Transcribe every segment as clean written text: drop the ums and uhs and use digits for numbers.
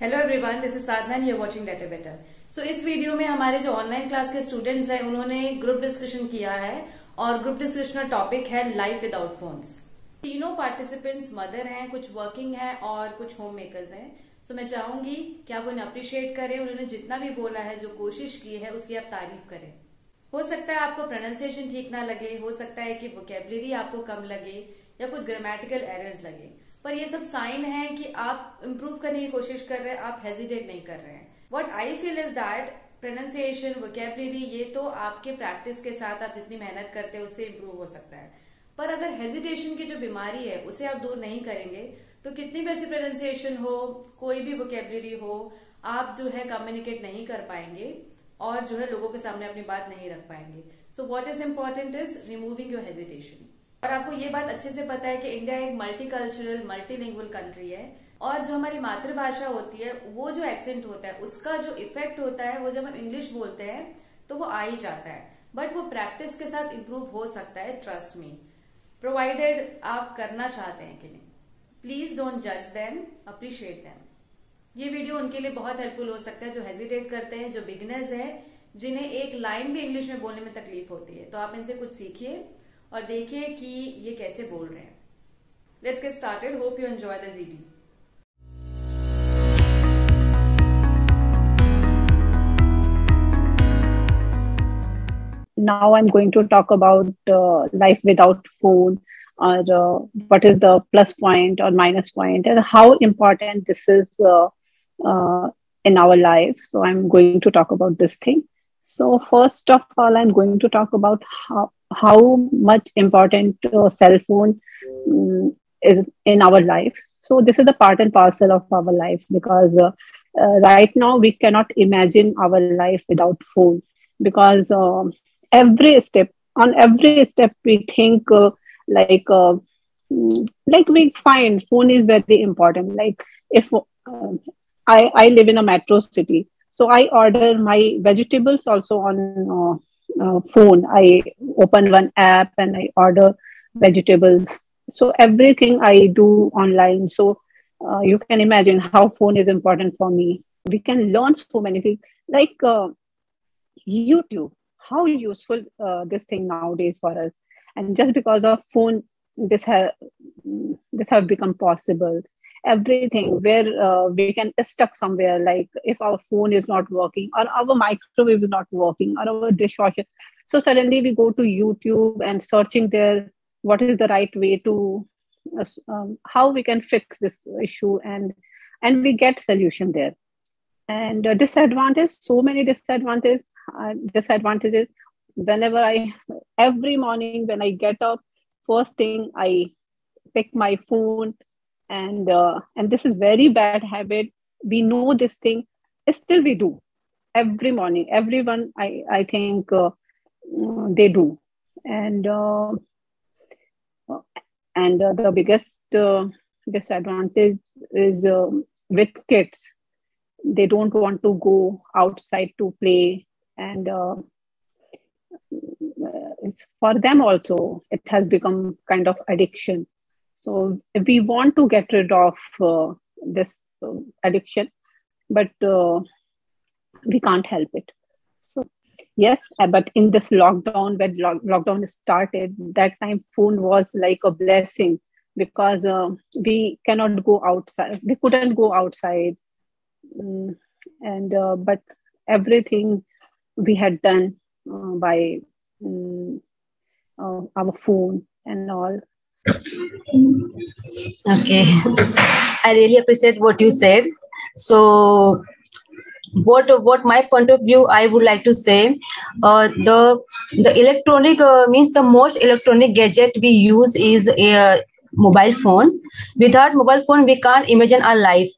Hello everyone, this is Sadhana and you are watching letter better. So इस video में हमारे जो ऑनलाइन क्लास के स्टूडेंट्स हैं उन्होंने ग्रुप डिस्कशन किया है और ग्रुप डिस्कशन का टॉपिक है लाइफ विदाउट फोन्स। तीनों पार्टिसिपेंट्स मदर हैं, कुछ वर्किंग हैं और कुछ होम मेकर्स हैं। सो मैं चाहूंगी कि आप उन्हें अप्रिशिएट करें, उन्होंने जितना भी बोला है, जो कोशिश की है, उसकी आप तारीफ करें। हो सकता है आपको प्रोनाउंसिएशन ठीक ना लगे, हो सकता है कि वोकेबलरी आपको कम लगे या कुछ ग्रामेटिकल एरर्स लगे, पर ये सब साइन है कि आप इम्प्रूव करने की कोशिश कर रहे हैं, आप हेजिटेट नहीं कर रहे हैं। What I feel is that pronunciation, vocabulary, ये तो आपके प्रैक्टिस के साथ आप जितनी मेहनत करते हैं उससे इम्प्रूव हो सकता है, पर अगर हेजिटेशन की जो बीमारी है उसे आप दूर नहीं करेंगे तो कितनी भी अच्छी प्रोनाउंसिएशन हो, कोई भी वोकेबलरी हो, आप जो है कम्युनिकेट नहीं कर पाएंगे और जो है लोगों के सामने अपनी बात नहीं रख पाएंगे। So what is important is removing your hesitation. और आपको ये बात अच्छे से पता है कि इंडिया एक मल्टीकल्चरल मल्टीलिंगुअल कंट्री है और जो हमारी मातृभाषा होती है वो जो एक्सेंट होता है उसका जो इफेक्ट होता है वो जब हम इंग्लिश बोलते हैं तो वो आ ही जाता है, बट वो प्रैक्टिस के साथ इम्प्रूव हो सकता है, ट्रस्ट मी, प्रोवाइडेड आप करना चाहते हैं कि नहीं। प्लीज डोंट जज देम, अप्रिशिएट देम। ये वीडियो उनके लिए बहुत हेल्पफुल हो सकता है जो हेजिटेट करते हैं, जो बिगिनर्स है, जिन्हें एक लाइन भी इंग्लिश में बोलने में तकलीफ होती है। तो आप इनसे कुछ सीखिए और देखिए कि ये कैसे बोल रहे हैं। Let's get started. Hope you enjoy the video. Now I'm going to talk about life without phone, or what is the plus point or minus point, and how important this is in our life. So I'm going to talk about this thing. So first of all, I'm going to talk about how much important cell phone is in our life. So this is the part and parcel of our life, because right now we cannot imagine our life without phone, because every step on every step we think like uh, like we find phone is very important. Like if I live in a metro city, so I order my vegetables also on phone. I open one app and I order vegetables, so everything I do online. So you can imagine how phone is important for me. We can learn so many things, like YouTube, how useful this thing nowadays for us. And just because of phone, this have become possible. Everything where we can stuck somewhere, like if our phone is not working or our microwave is not working or our dishwasher, so suddenly we go to YouTube and searching there what is the right way to how we can fix this issue, and we get solution there. And disadvantage, so many disadvantages. Whenever I every morning when I get up, first thing I pick my phone, and this is very bad habit. We know this thing, still we do every morning. Everyone, I think they do. And the biggest disadvantage is with kids. They don't want to go outside to play, and it's for them also it has become kind of addiction. So we want to get rid of this addiction, but we can't help it. So yes, but in this lockdown, when lockdown started, that time phone was like a blessing, because we cannot go outside, we couldn't go outside. And but everything we had done by our phone and all. Okay, I really appreciate what you said. So, what my point of view, I would like to say, the electronic means the most electronic gadget we use is a mobile phone. Without mobile phone, we can't imagine our life,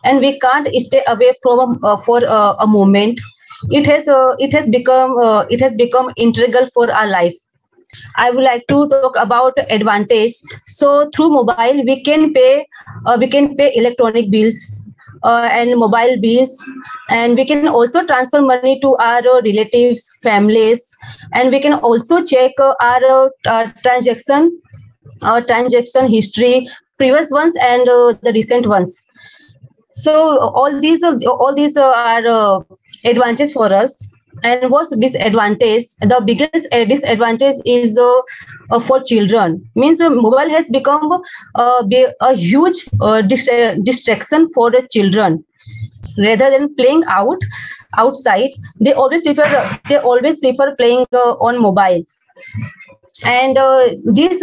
and we can't stay away from for a moment. It has become integral for our life. I would like to talk about advantage. So through mobile, we can pay electronic bills and mobile bills, and we can also transfer money to our relatives, families, and we can also check our transaction history, previous ones and the recent ones. So all these are advantage for us. And what's disadvantage? The biggest disadvantage is for children. Means mobile has become a huge distraction for the children. Rather than playing outside, they always prefer playing on mobile. And these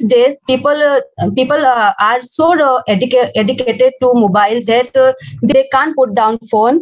days people are so educated to mobiles that they can't put down phone,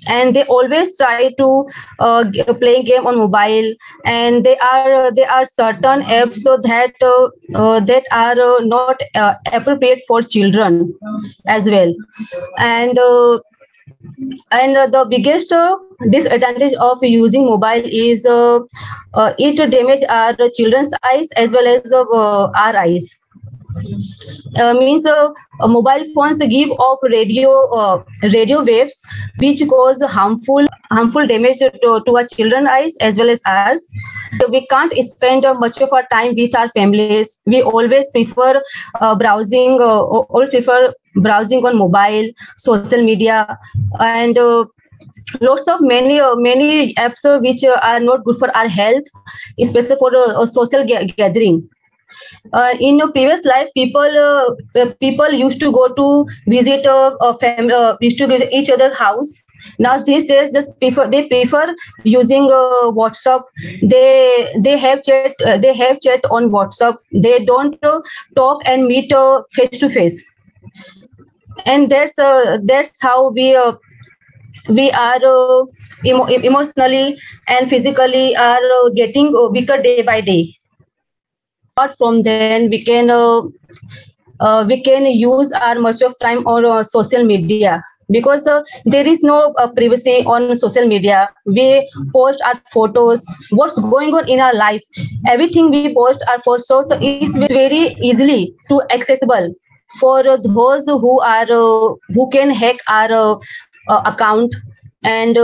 and they always try to play game on mobile. And there are certain apps that are not appropriate for children as well. And uh, and uh, the biggest disadvantage of using mobile is it damage our children's eyes as well as our eyes. Means mobile phones give off radio waves which cause harmful damage to our children's eyes as well as ours. We can't spend much of our time with our families. We always prefer browsing on mobile, social media, and lots of many apps which are not good for our health, especially for social gathering. In a previous life, people used to go to visit used to visit each other's house. Now these days, they prefer using WhatsApp. They have chat on WhatsApp. They don't talk and meet face to face. And that's how we are emotionally and physically are getting weaker day by day. Apart from then, we can use our much of time on social media, because there is no privacy on social media. We post our photos, what's going on in our life, everything we post our photos is very easily to accessible for those who can hack our account and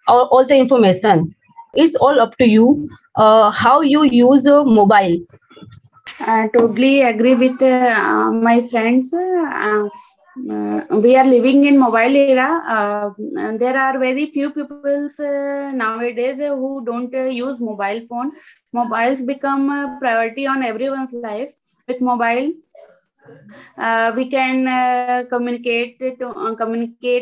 all the information. It's all up to you how you use mobile. I totally agree with my friends. We are living in mobile era. And there are very few people nowadays who don't use mobile phone. Mobiles become a priority on everyone's life. With mobile, we can communicate.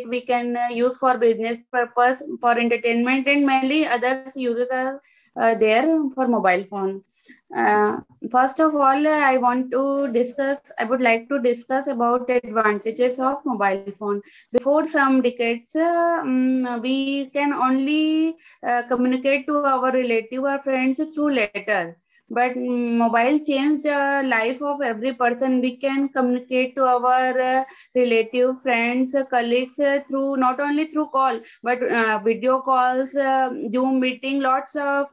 We can use for business purpose, for entertainment, and many other uses are there for mobile phone. Uh, First of all, I would like to discuss about advantages of mobile phone. Before some decades, we can only communicate to our relative or friends through letter. But mobile changed the life of every person. We can communicate to our relative, friends, colleagues through not only through call but video calls, Zoom meeting. Lots of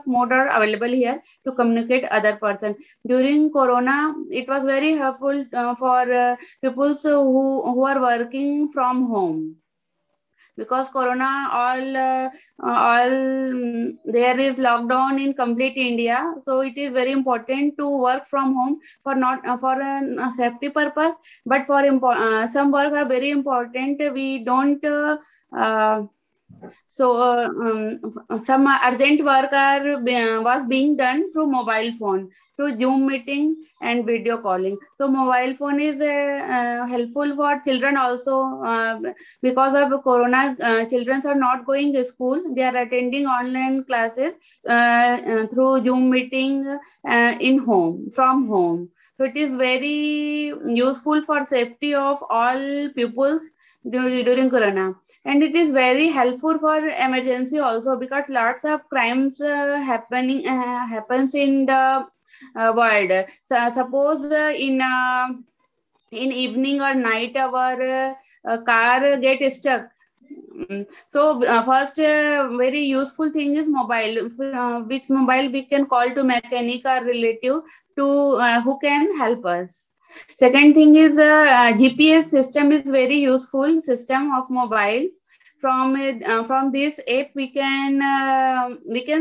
mode are available here to communicate other person. During Corona, it was very helpful for people who are working from home, because corona there is lockdown in complete India. So it is very important to work from home for not for a safety purpose, but for some work are very important. We don't some urgent work was being done through mobile phone, through Zoom meeting and video calling. So mobile phone is helpful for children also. Because of Corona, children are not going to school. They are attending online classes through Zoom meeting from home. So it is very useful for safety of all pupils during Corona. And it is very helpful for emergency also, because lots of crimes happens in the world. So suppose in evening or night our car get stuck. So first very useful thing is mobile. Which mobile we can call to mechanic or relative to who can help us. Second thing is GPS system is very useful system of mobile. From this app we can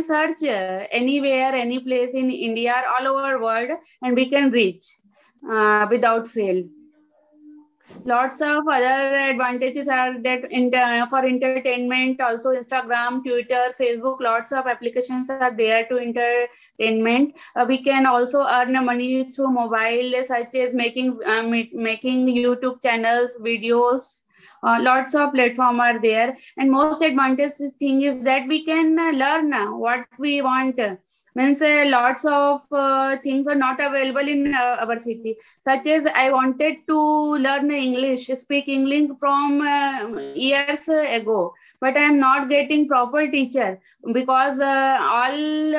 search anywhere, any place in India or all over world, and we can reach without fail. Lots of other advantages are that for entertainment, also Instagram, Twitter, Facebook, lots of applications are there to entertainment. We can also earn money through mobile, such as making YouTube channels, videos. Lots of platform are there, and most advantage thing is that we can learn what we want. Means lots of things are not available in our city, such as I wanted to learn English, speak English from years ago, but I am not getting proper teacher, because all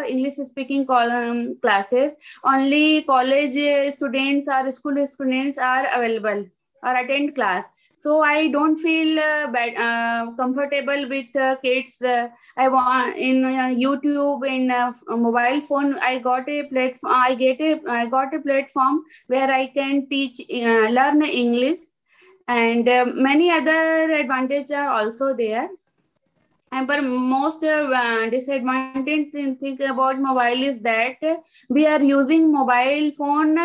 English speaking classes, only college students or school students are available or attend class. So I don't feel comfortable with kids. I want in YouTube, in mobile phone. I got a platform. I got a platform where I can teach, learn English, and many other advantages are also there. And but most disadvantage thing about mobile is that we are using mobile phone.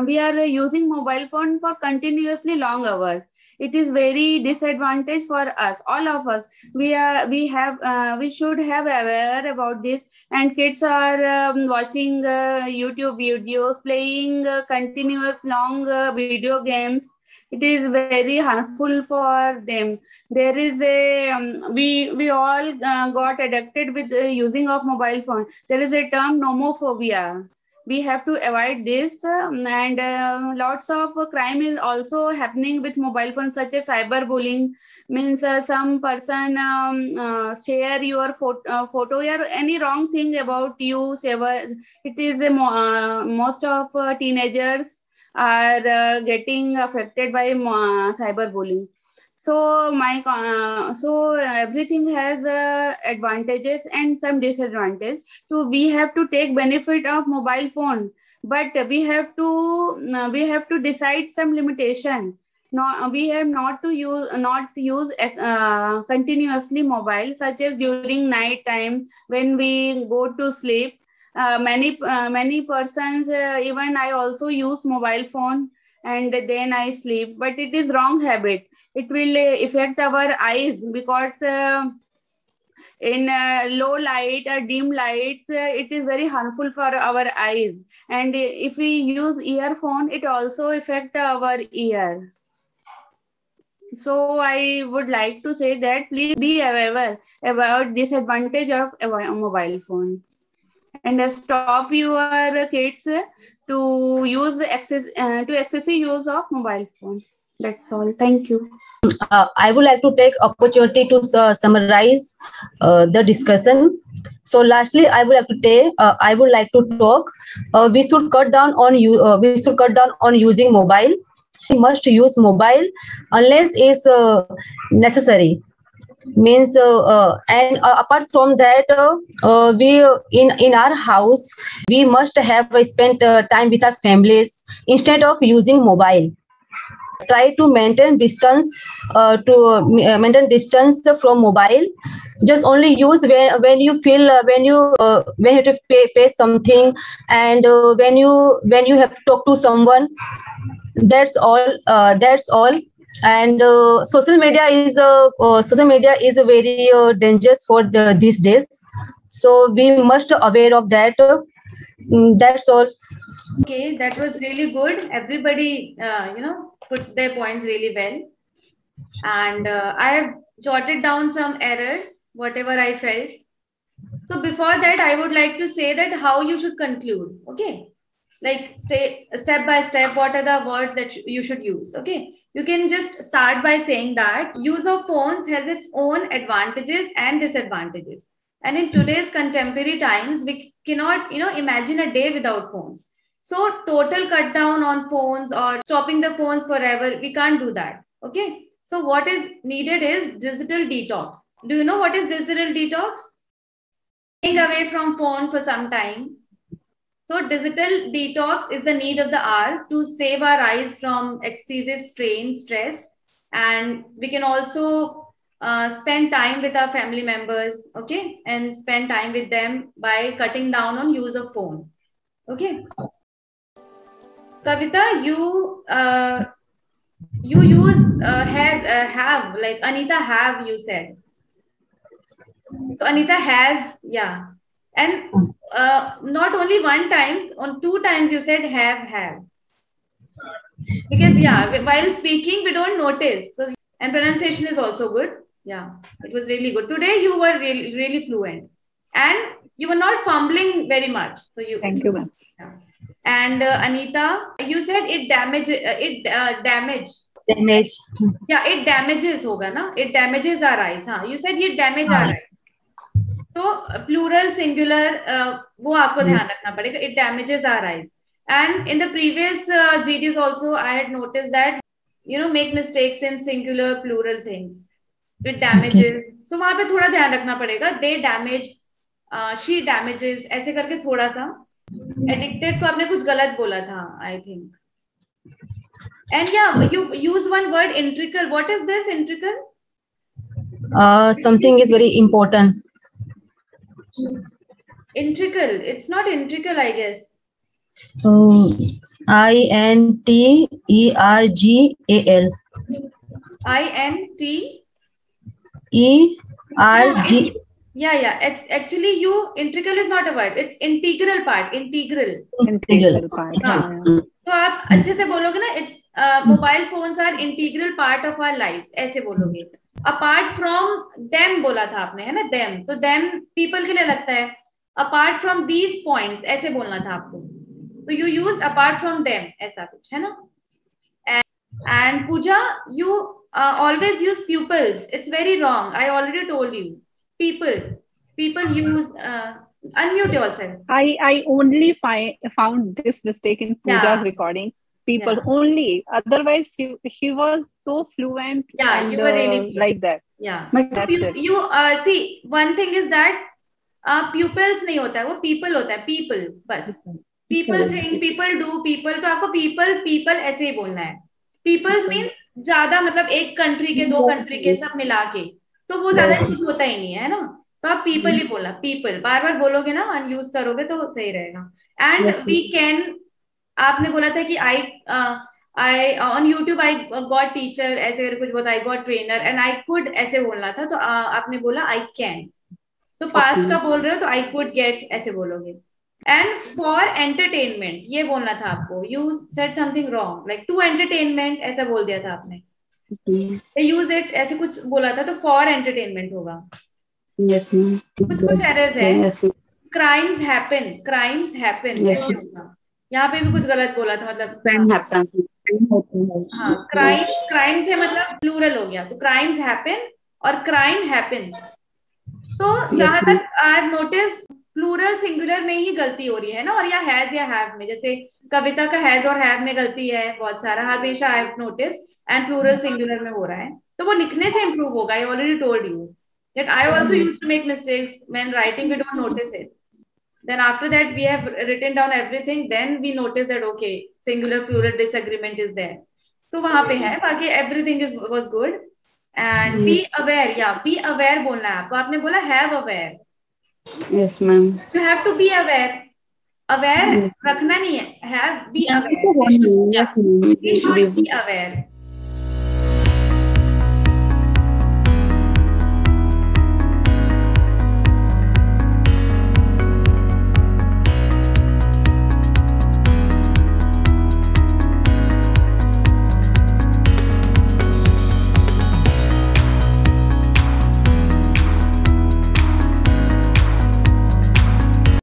We are using mobile phone for continuously long hours. It is very disadvantage for us, all of us. We should have aware about this. And kids are watching YouTube videos, playing continuous long video games. It is very harmful for them. There is a we all got addicted with the using of mobile phone. There is a term nomophobia. We have to avoid this, and lots of crime is also happening with mobile phone, such as cyberbullying. Means some person share your photo or any wrong thing about you. It is most of teenagers are getting affected by cyberbullying. So so everything has advantages and some disadvantages. So we have to take benefit of mobile phone, but we have to decide some limitation. No, we have not use continuously mobile, such as during night time when we go to sleep. Many persons, even I also use mobile phone and then I sleep, but it is wrong habit. It will affect our eyes, because in low light or dim lights, it is very harmful for our eyes. And if we use earphone, it also affect our ear. So I would like to say that please be aware about disadvantage of a mobile phone, and stop your kids to use excessive use of mobile phone. That's all. Thank you. I would like to take opportunity to summarize the discussion. So lastly, I would like to talk. We should cut down on using mobile. We must use mobile unless it's necessary. Means and apart from that, we in our house we must have spent time with our families instead of using mobile. Try to maintain distance from mobile. Just only use when you feel when you have to pay something, and when you have to talk to someone. That's all. And social media is very dangerous for these days, so we must aware of that. That's all. Okay, that was really good. Everybody, put their points really well. And I have jotted down some errors, whatever I felt. So before that, I would like to say that how you should conclude. Okay, like step by step, what are the words that you should use. Okay, you can just start by saying that use of phones has its own advantages and disadvantages. And in today's contemporary times, we cannot, imagine a day without phones. So total cut down on phones or stopping the phones forever, we can't do that. Okay. So what is needed is digital detox. Do you know what is digital detox? Staying away from phone for some time. So digital detox is the need of the hour to save our eyes from excessive strain, stress. And we can also spend time with our family members, okay? And spend time with them by cutting down on use of phone, okay? Kavita, you use has have, like Anita have, you said. So Anita has, yeah. And not only one times, on 2 times you said have. Because yeah, while speaking we don't notice. So, and pronunciation is also good. Yeah, it was really good. Today you were really fluent, and you were not fumbling very much. So Thank you, ma'am. Yeah. And Anita, you said it damage. Damage. Yeah, it damages होगा ना? It damages our eyes. हाँ, you said it damage our eyes. So plural, singular, वो आपको ध्यान रखना पड़ेगा. It damages our eyes. And in the previous GDs also, I had noticed that make mistakes in singular, plural things. It damages. Okay. So वहाँ पे थोड़ा ध्यान रखना पड़ेगा. They damage, she damages. ऐसे करके थोड़ा सा. Addicted को आपने कुछ गलत बोला था, I think. And yeah, you use one word, integral. What is this, integral? Something is very important. Integral. It's not integral, I guess. INTERGAL. INTERG. Yeah. It's actually integral is not a word. It's integral part. Integral part. हाँ. तो आप अच्छे से बोलोगे ना. It's mobile phones are integral part of our lives. ऐसे बोलोगे. Apart from them बोला था आपने, है ना? Them. तो them people के लिए लगता है. Apart from these points ऐसे बोलना था आपको. So you used apart from them, ऐसा कुछ है ना? And Pooja, you always use pupils. It's very wrong. I already told you. People use. Unmute yourself. I only found this mistake in Pooja's recording. People only. Otherwise, he was so fluent. Yeah, and, you were really like that. Yeah. That's it. You see, one thing is that pupils नहीं होता है, वो people होता है. People बस. People think, people do, people. तो आपको people ऐसे ही बोलना है. Peoples means ज्यादा, मतलब एक country के, 2 country के सब मिला के. तो वो ज्यादा कुछ होता ही नहीं है ना. तो आप people ही बोलना. People बार बार बोलोगे ना, यूज करोगे तो सही रहेगा. And we can, आपने बोला था कि I on YouTube I got teacher, ऐसे कुछ बोला, I got trainer and I could ऐसे बोलना था. तो आपने बोला I can. तो past का बोल रहे हो तो I could get ऐसे बोलोगे. And for entertainment ये बोलना था आपको. You said something wrong, like to entertainment ऐसा बोल दिया था आपने. Use it ऐसे कुछ बोला था, तो for entertainment होगा. Yes, ma'am. कुछ errors है. Yes. Crimes happen. Yes. यहाँ पे भी कुछ गलत बोला था, मतलब crime happen. हाँ, crimes है मतलब plural हो गया. तो crimes happen और crime happens. तो जहाँ तक I've noticed प्लूरल सिंगुलर में ही गलती हो रही है ना, और या हैज या हैव में. जैसे कविता का हैज और हैव में गलती है बहुत सारा, हमेशा I have notice. And plural singular में हो रहा है, तो वो लिखने से इंप्रूव होगा. I already told you that I also used to make mistakes when writing. We don't notice it. Then after that we have written down everything. Then we notice that okay, singular plural disagreement is there. तो वहां पे है. बाकी everything was good. And be aware. या be aware बोलना है आपको. आपने बोला have aware. Yes, ma'am. You have to be aware. Aware रखना नहीं है. Have be aware. We should be aware.